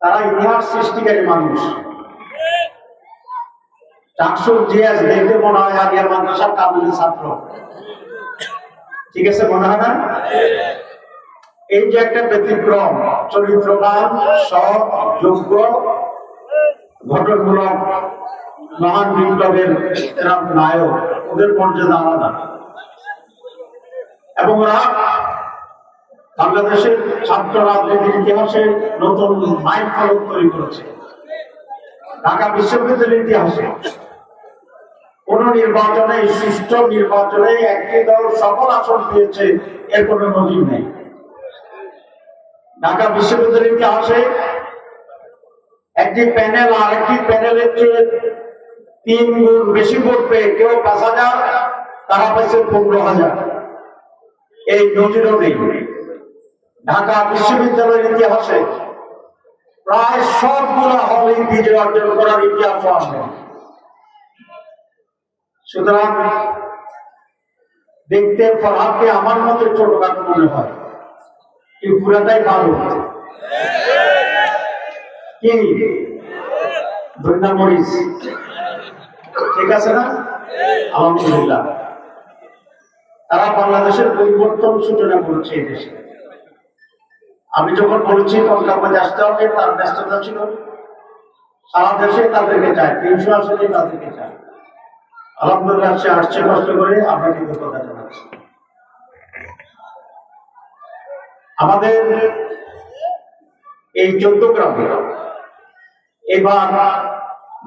তারা ইতিহাস সৃষ্টিকারী মানুষ। চাকসুর জিয়াস দেখতে মনে হয় আগে মাদ্রাসার কাবুলি ছাত্র, ঠিক আছে মনে হয় না? এই যে একটা ব্যতিক্রম, চরিত্রবান, সৎ, যোগ্য, ঘটনমূলক মহান বিপ্লবের নায়ক, ওদের মর্যাদা আলাদা। এবং ওরা বাংলাদেশের ছাত্র রাজনীতির ইতিহাসে নতুন মাইল ফলক তৈরি করেছে। ঢাকা বিশ্ববিদ্যালয়ের ইতিহাসে কোন নির্বাচনে, সুষ্ঠু নির্বাচনে একটি দল সকল আসন পেয়েছে, এর কোন নজির নেই। ঢাকা বিশ্ববিদ্যালয়ের ইতিহাসে একটি প্যানেল আর একটি প্যানেলের চেয়ে 3 গুণ বেশি ভোট পেয়ে কেউ 5,000, তারা পেয়েছে 15,000, এই নজিরও নেই। ঢাকা বিশ্ববিদ্যালয়ের ইতিহাসে প্রায় সবগুলো হলে বিজয় অর্জন করার ইতিহাস আছে। সুতরাং দেখতে ফরহাদকে আমার মতো ছোটখাটো মনে হয়, কি পুরাটাই ভালো কি ধন্যবাদ মরিস, ঠিক আছে না? আলহামদুলিল্লাহ, তারা বাংলাদেশের পরিবর্তন সূচনা করেছে এই দেশে। আমি যখন বলেছি কলকাতায় আসতে হবে, তার ব্যস্ততা ছিল, সারা দেশে তাদেরকে চায়, 300 আসলে তাদেরকে চায়। আলহামদুলিল্লাহ সে আসছে কষ্ট করে, আমরা কিন্তু কথা জানাচ্ছি। আমাদের এই 14 গ্রামে এবার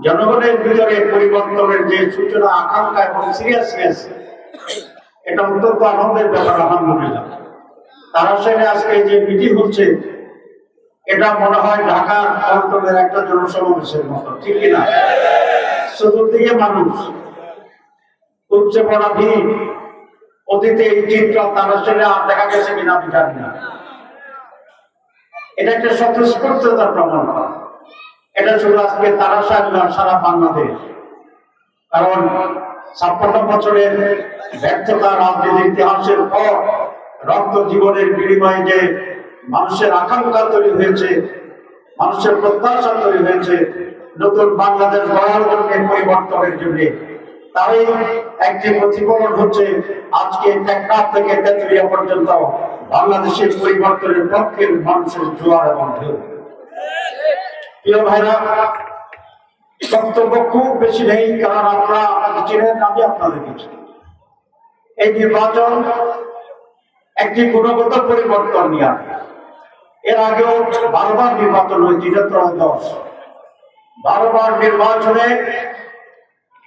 জনগণের ভিতরে পরিবর্তনের যে সূচনা, আকাঙ্ক্ষা এবং সিরিয়াসনেস, এটা অত্যন্ত আনন্দের ব্যাপার। আলহামদুলিল্লাহ তারা সেখানে আজকে যে মিটিং হচ্ছে, এটা মনে হয় ঢাকার পল্টনের একটা জনসমাবেশের মতো, ঠিক কিনা? চতুর্দিকে মানুষ, উপচে পড়া ভিড়। অতীতে এই চিত্র তারা সেখানে আর দেখা গেছে কিনা আমি জানি না। এটা একটা স্বতঃস্ফূর্ততার প্রমাণ। এটা শুধু আজকে তারা নয়, সারা বাংলাদেশ। কারণ 56 বছরের ব্যর্থতা রাজনীতির ইতিহাসের পর রক্ত জীবনের বিনিময়ে যে মানুষের আকাঙ্ক্ষা তৈরি হয়েছে, মানুষের প্রত্যাশা তৈরি হয়েছে নতুন বাংলাদেশ গড়ার জন্য, পরিবর্তনের জন্য, তারই একটি প্রতিফলন হচ্ছে আজকে টেকনাফ থেকে তেঁতুলিয়া পর্যন্ত বাংলাদেশের পরিবর্তনের পক্ষের মানুষের জোয়ার এবং ঢেউ। প্রিয় ভাইরা, বক্তব্য খুব বেশি নেই, কারণ আপনারা আমাকে চিনেন, আমি আপনাদেরকে চিনি। এই নির্বাচন একটি গুণগত পরিবর্তন নিয়ে আসে। এর আগেও 12 বার নির্বাচন হয়েছে, 10 12 বার নির্বাচনে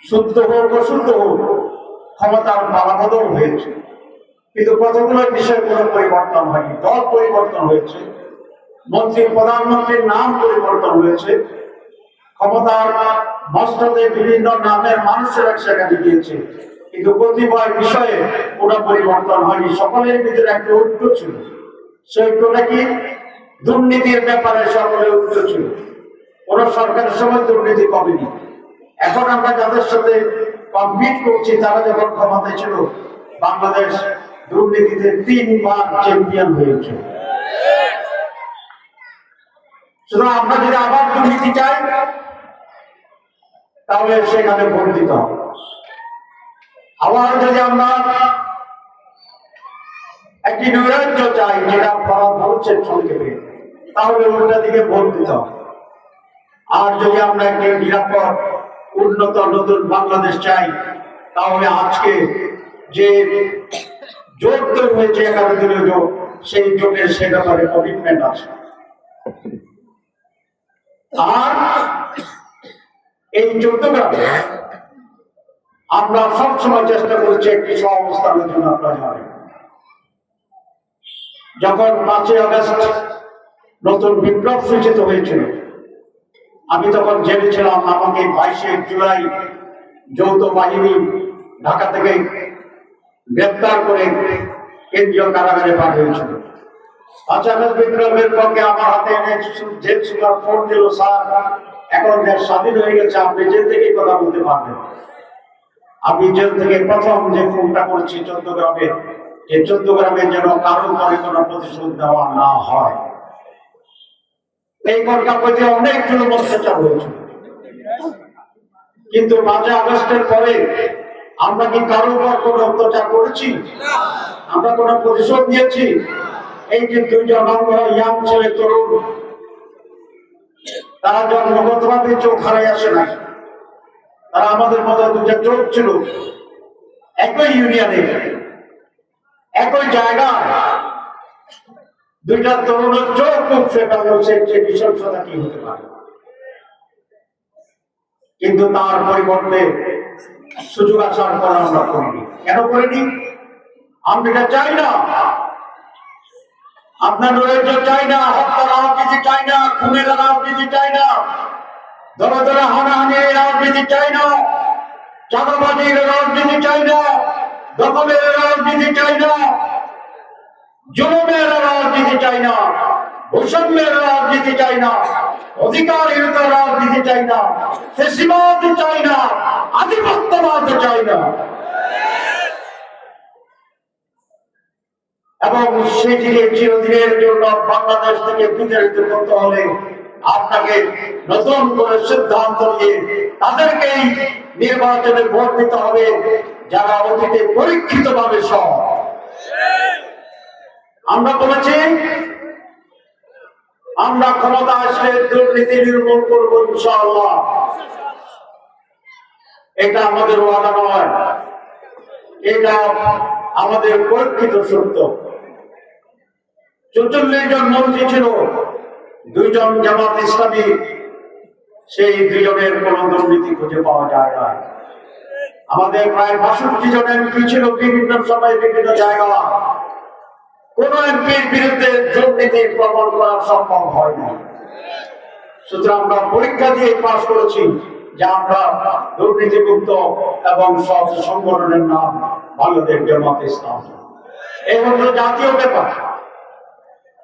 শুদ্ধ হোক অশুদ্ধ হোক ক্ষমতার পালাবদল হয়েছে, কিন্তু কতগুলো বিষয়ে কোনো পরিবর্তন হয়নি। দল পরিবর্তন হয়েছে, মন্ত্রী প্রধানমন্ত্রীর নাম পরিবর্তন হয়েছে, ক্ষমতার মস্তদে বিভিন্ন নামের মানুষের সেখানে গিয়েছে, কিন্তু কতিপয় বিষয়ে কোনো পরিবর্তন হয়নি। সকলের ভিতরে একটা ঐক্য ছিল। সেই ঐক্যটা কি? দুর্নীতির ব্যাপারে সকলের ঐক্য ছিল। কোন সরকারের সময় দুর্নীতি কমেনি। এখন আমরা যাদের সাথে কম্পিট করছি, তারা যখন ক্ষমতায় ছিল, বাংলাদেশ দুর্নীতিতে 3 বার চ্যাম্পিয়ন হয়েছে। সুতরাং আমরা যদি আবার দুর্নীতি চাই, তাহলে সেখানে ভোট দিতে হবে। আবার যদি আমরা একটি নৈরাজ্য চাই, যেটা ফরহাদ বলছেন সংক্ষেপে, তাহলে উল্টা দিকে ভোট দিতে হবে। আর যদি আমরা একটি নিরাপদ, উন্নত, নতুন বাংলাদেশ চাই, তাহলে আজকে যে জোট তৈরি হয়েছে 11 দিনের জোট, সেই জোটের সে ব্যাপারে কমিটমেন্ট আছে। আর এই 14 গ্রামে আমরা সবসময় চেষ্টা করছি একটি সহাবস্থানের জন্য। আপনারা জানেন, যখন 5ই আগস্ট নতুন বিপ্লব সূচিত হয়েছিল, আমি তখন জেলে ছিলাম। আমাকে 22শে জুলাই যৌথ বাহিনী ঢাকা থেকে গ্রেপ্তার করে কেন্দ্রীয় কারাগারে পাঠিয়েছিল। 5 আগস্ট বিপ্লবের পক্ষে আমার হাতে এনে জেল সুপার ফোন দিল, স্যার এখন দেশ স্বাধীন হয়ে গেছে, আপনি জেল থেকে কথা বলতে পারবেন। আমি জেল থেকে প্রথম যে ফোনটা করেছি 14 গ্রামে, যে 14 গ্রামে যেন কারো পরে কোনো প্রতিশোধ দেওয়া না হয়। এই কলকাতাতে অনেক জুলুম অত্যাচার হয়েছে, কিন্তু 5 আগস্টের পরে আমরা কি কারোর উপর কোনো অত্যাচার করেছি? আমরা কোনো প্রতিশোধ নিয়েছি? এই যে 2জন ইয়াং ছেলে তরুণ, তারা জন্মগতভাবে চোখ হারাই আসে নাই, তারা আমাদের মতো 2টা চোখ ছিল, একই ইউনিয়নে একই জায়গায় 2টা তরুণের চোখ উঠছে, যে বিশংসতা কি হতে পারে। কিন্তু তার পরিবর্তে সুযোগ আসার পর আমরা করিনি। কেন করিনি? আমরা এটা চাই না, আপনার নৈরাজ্য চাই না, হত্যার রাজনীতি চাই না, খুনের রাজনীতি চাই না, দলে দলে হানাহানির রাজনীতি চাই না, চাঁদাবাজির রাজনীতি চাই না, দখলের রাজনীতি চাই না, জুলুমের রাজনীতি চাই না, বৈষম্যের রাজনীতি চাই না, অধিকারহীনতার রাজনীতি চাই না, ফ্যাসিবাদ চাই না, আধিপত্যবাদ চাই না। এবং সেটিকে চিরদিনের জন্য বাংলাদেশ থেকে বিতাড়িত করতে হলে আপনাকে নতুন করে সিদ্ধান্ত নিয়ে তাদেরকেই নির্বাচনে ভোট দিতে হবে যারা অতীতে পরীক্ষিত ভাবে সৎ। আমরা বলেছি আমরা ক্ষমতা আসলে দুর্নীতি নির্মূল করবো ইনশাআল্লাহ। এটা আমাদের ওয়াদা নয়, এটা আমাদের পরীক্ষিত সত্য। 44 জন মন্ত্রী ছিল, 2জন জামাত ইসলামী, সেই 2জনের কোন দুর্নীতি খুঁজে পাওয়া যায় না। আমাদের প্রায় 62 জন এমপি ছিল বিভিন্ন সময় বিভিন্ন জায়গা, কোন এমপির বিরুদ্ধে দুর্নীতি প্রমাণ করা সম্ভব হয় না। সুতরাং আমরা পরীক্ষা দিয়ে পাশ করেছি যে আমরা দুর্নীতিমুক্ত এবং সৎ সংগঠনের নাম বাংলাদেশ জামাত ইসলাম। এই হল জাতীয় ব্যাপার।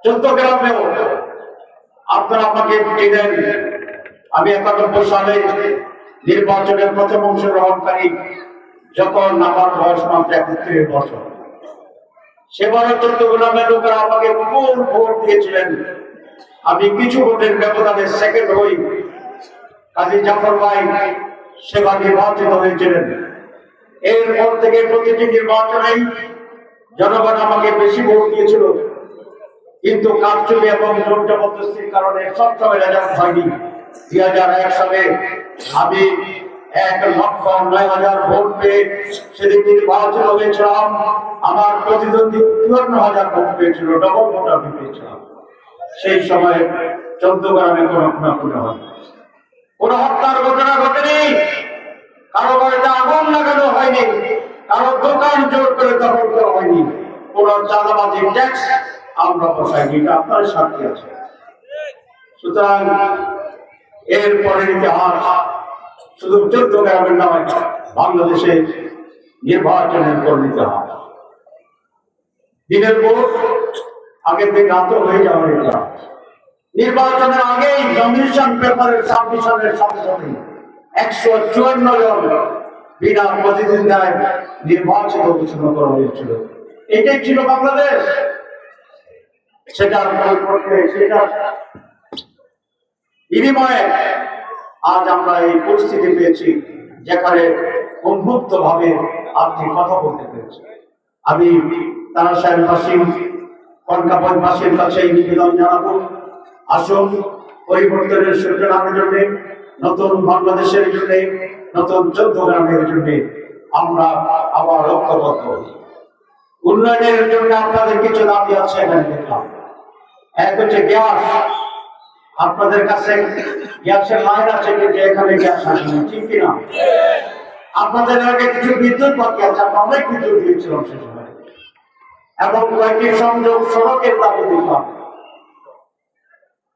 চট্টগ্রামেও আপনারা আমাকে চিনেন, আমি 91 সালে নির্বাচনের প্রথম অংশগ্রহণকারী, যখন আমার বয়স মাত্র 31 বছর। সেবারে চট্টগ্রামের লোকেরা আমাকে বিপুল ভোট দিয়েছিলেন। আমি কিছু ভোটের ব্যবধানে সেকেন্ড হই। কাজী জাফর ভাই সেবা নির্বাচিত হয়েছিলেন। এরপর থেকে প্রতিটি নির্বাচনেই জনগণ আমাকে বেশি ভোট দিয়েছিল, কিন্তু কারচুপি এবং জোর জবরদস্তির কারণে সবসময় রেজাল্ট হয়নি। 2001 সালে আমি 1,09,000 ভোট পেয়ে সেদিন নির্বাচিত হয়েছিলাম। আমার প্রতিদ্বন্দ্বী 54,000 ভোট পেয়েছিল, ডবল ভোট আমি পেয়েছিলাম। সেই সময় চট্টগ্রামে কোনো খুনাখুনি হয়নি, কোন হত্যার ঘটনা ঘটেনি, কারো বাড়িতে আগুন লাগানো হয়নি, কারো দোকান জোর করে দখল করা হয়নি, কোন চাঁদাবাজি ট্যাক্স আমরা বসাইনি। আপনার সাক্ষী আছে। সুতরাং এর পরের ইতিহাস শুধু চট্টগ্রামের নয়, বাংলাদেশে নির্বাচনের পর ইতিহাস। দিনের ভোট আগের দিন রাত হয়ে যাওয়ার ইতিহাস। নির্বাচনের আগেই নমিনেশন পেপারের সাবমিশনের সাথে সাথে 154 জন বিনা প্রতিদ্বন্দ্বিতায় নির্বাচিত ঘোষণা করা হয়েছিল। এটাই ছিল বাংলাদেশ। সেটার পরিবর্তে, সেটার বিনিময়ে আজ আমরা এই পরিস্থিতি পেয়েছি যেখানে উন্মুক্ত ভাবে আপনি কথা বলতে পেরেছি। আমি তারাশাহীবাসী, কনকাবাসীর কাছে এই নিবেদন জানাবো, আসুন পরিবর্তনের সূচনার জন্য, নতুন বাংলাদেশের জন্য, নতুন চট্টগ্রামের জন্য আমরা আবার ঐক্যবদ্ধ হই। উন্নয়নের জন্য আপনাদের কিছু দাবি আছে এখানে দেখলাম। এক হচ্ছে গ্যাস। আপনাদের কাছে গ্যাসের লাইন আছে, কিন্তু এখানে গ্যাস আসেনি, ঠিক কিনা? আপনাদের আগে কিছু বিদ্যুৎ বাকি আছে, আমরা অনেক বিদ্যুৎ দিয়েছিলাম সে সময়, এবং কয়েকটি সংযোগ সড়কের দাবি দিলাম।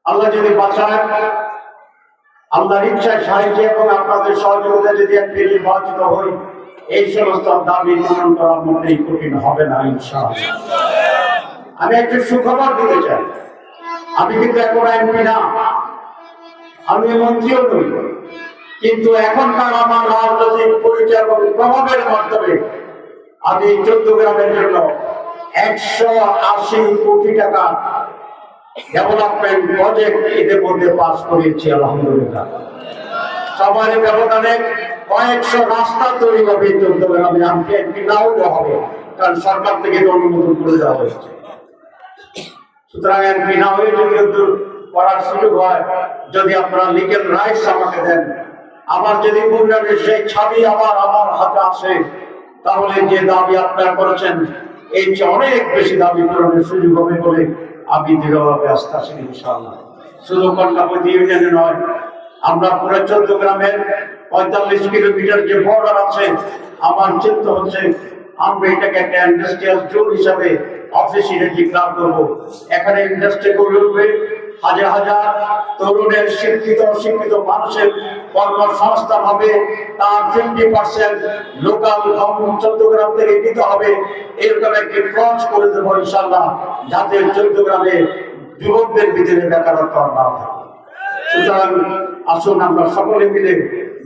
আল্লাহ যদি বাঁচায়, আল্লাহর ইচ্ছায় সাহায্য এবং আপনাদের সহযোগিতা যদি একটি নির্বাচিত হই, এই সমস্ত দাবি পূরণ করা মোটেই কঠিন হবে না ইনশাআল্লাহ। আমি একটু সুখবর দিতে চাই। আমি কিন্তু এখন এমপি না, আমি মন্ত্রীও নই, কিন্তু এখনকার আমার রাজনৈতিক পরিচয় এবং প্রভাবের মাধ্যমে আমি চট্টগ্রামের জন্য 180 কোটি টাকা ডেভেলপমেন্ট প্রজেক্ট এদের মধ্যে পাস করিয়েছি আলহামদুলিল্লাহ। সবার ব্যবধানে কয়েকশো রাস্তা তৈরি হবে চট্টগ্রামে, আমাকে একটি নাও হবে, কারণ সরকার থেকে অনুমোদন করে দেওয়া হয়েছে। সুতরাং এমপি না হয়ে যদি করার সুযোগ হয়, যদি আপনারা লিগেল রাইটস আমাকে দেন, আমার যদি উন্নয়নের সেই ছাবি আমার হাতে আসে, তাহলে যে দাবি আপনারা করেছেন এই চেয়ে অনেক বেশি দাবি পূরণের সুযোগ হবে বলে আমি দৃঢ়ভাবে আস্থাশীল ইনশাআল্লাহ। শুধু কন্যাপতি ইউনিয়নে নয়, আমরা পুরো চট্টগ্রামের 45 কিলোমিটার যে বর্ডার আছে, আমার চিন্তা হচ্ছে আমরা এটাকে একটা ইন্ডাস্ট্রিয়াল জোন হিসাবে অফিসিয়ালি ডিক্লার করবো। এখানে ইন্ডাস্ট্রি গড়ে উঠবে, হাজার হাজার তরুণের শিক্ষিত অশিক্ষিত মানুষের কর্মসংস্থান হবে, তার 50% লোকাল গভর্নমেন্ট চট্টগ্রাম থেকে দিতে হবে। এরকম একটি ক্রস করে দেবো ইনশাআল্লাহ, যাতে চট্টগ্রামে যুবকদের ভিতরে বেকারত্ব না থাকে। সুতরাং আসুন আমরা সকলে মিলে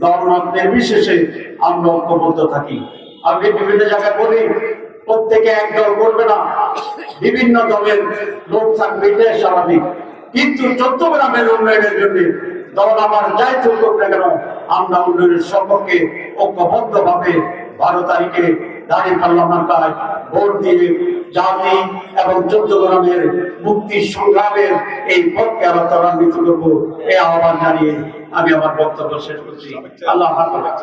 দলমত নির্বিশেষে আমরা ঐক্যবদ্ধ থাকি। আমি বিভিন্ন জায়গায় বলি, প্রত্যেকে এক দল করবে না, বিভিন্ন দলের লোক থাকবে, এটাই স্বাভাবিক। কিন্তু চট্টগ্রামের উন্নয়নের জন্য দল আমার যাই চলুক না কেন, আমরা উন্নয়নের সম্পর্কে ঐক্যবদ্ধ ভাবে 12 তারিখে দাঁড়িপাল্লা মার্কায় ভোট দিয়ে জাতি এবং চট্টগ্রামের মুক্তি সংগ্রামের এই পথকে আমরা ত্বরান্বিত করবো, এই আহ্বান জানিয়ে আমি আমার বক্তব্য শেষ করছি। আল্লাহ হাফেজ।